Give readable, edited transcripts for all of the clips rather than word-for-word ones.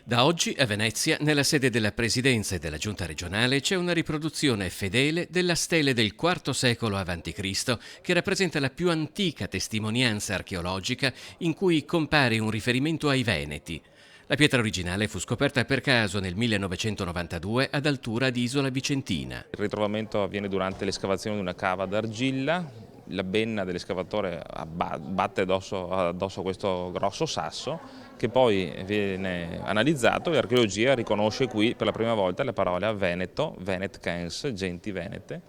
Da oggi a Venezia, nella sede della Presidenza e della Giunta regionale, c'è una riproduzione fedele della stele del IV secolo a.C., che rappresenta la più antica testimonianza archeologica in cui compare un riferimento ai Veneti. La pietra originale fu scoperta per caso nel 1992 ad altura di Isola Vicentina. Il ritrovamento avviene durante l'escavazione di una cava d'argilla. La benna dell'escavatore batte addosso questo grosso sasso che poi viene analizzato e l'archeologia riconosce qui per la prima volta la parola Veneto, Venetcens, genti venete,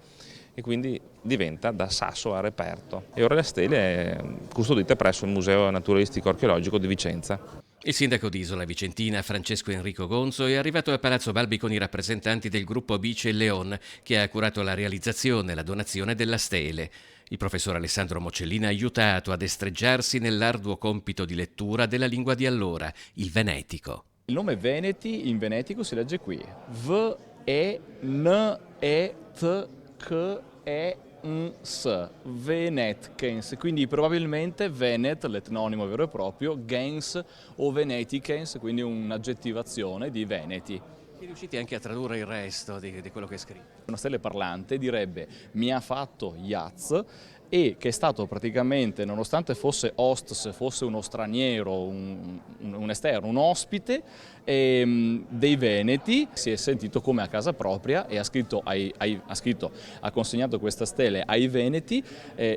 e quindi diventa da sasso a reperto. E ora la stele è custodita presso il Museo Naturalistico Archeologico di Vicenza. Il sindaco di Isola Vicentina, Francesco Enrico Gonzo, è arrivato a Palazzo Balbi con i rappresentanti del gruppo Bice e Leon, che ha curato la realizzazione e la donazione della stele. Il professor Alessandro Mocellina ha aiutato a destreggiarsi nell'arduo compito di lettura della lingua di allora, il venetico. Il nome Veneti in venetico si legge qui: V-E-N-E-T-K-E-N-S, Venetkens, quindi probabilmente Venet, l'etnonimo vero e proprio, gens o Venetikens, quindi un'aggettivazione di Veneti. Siete riusciti anche a tradurre il resto di quello che è scritto? Una stele parlante direbbe mi ha fatto Yaz, e che è stato praticamente, nonostante fosse host, fosse uno straniero, un esterno, un ospite dei Veneti, si è sentito come a casa propria e ha consegnato questa stele ai Veneti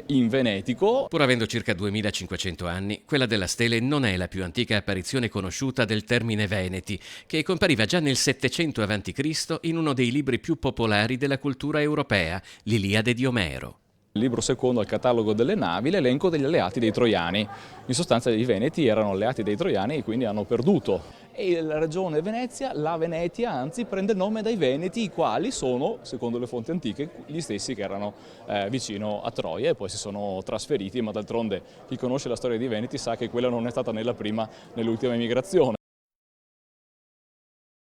in venetico. Pur avendo circa 2500 anni, quella della stele non è la più antica apparizione conosciuta del termine Veneti, che compariva già nel 700 a.C. in uno dei libri più popolari della cultura europea, l'Iliade di Omero. Il libro secondo al catalogo delle navi, l'elenco degli alleati dei Troiani. In sostanza i Veneti erano alleati dei Troiani e quindi hanno perduto. E la regione Venezia, la Venetia anzi, prende il nome dai Veneti, i quali sono, secondo le fonti antiche, gli stessi che erano vicino a Troia e poi si sono trasferiti, ma d'altronde chi conosce la storia dei Veneti sa che quella non è stata né la prima né l'ultima emigrazione.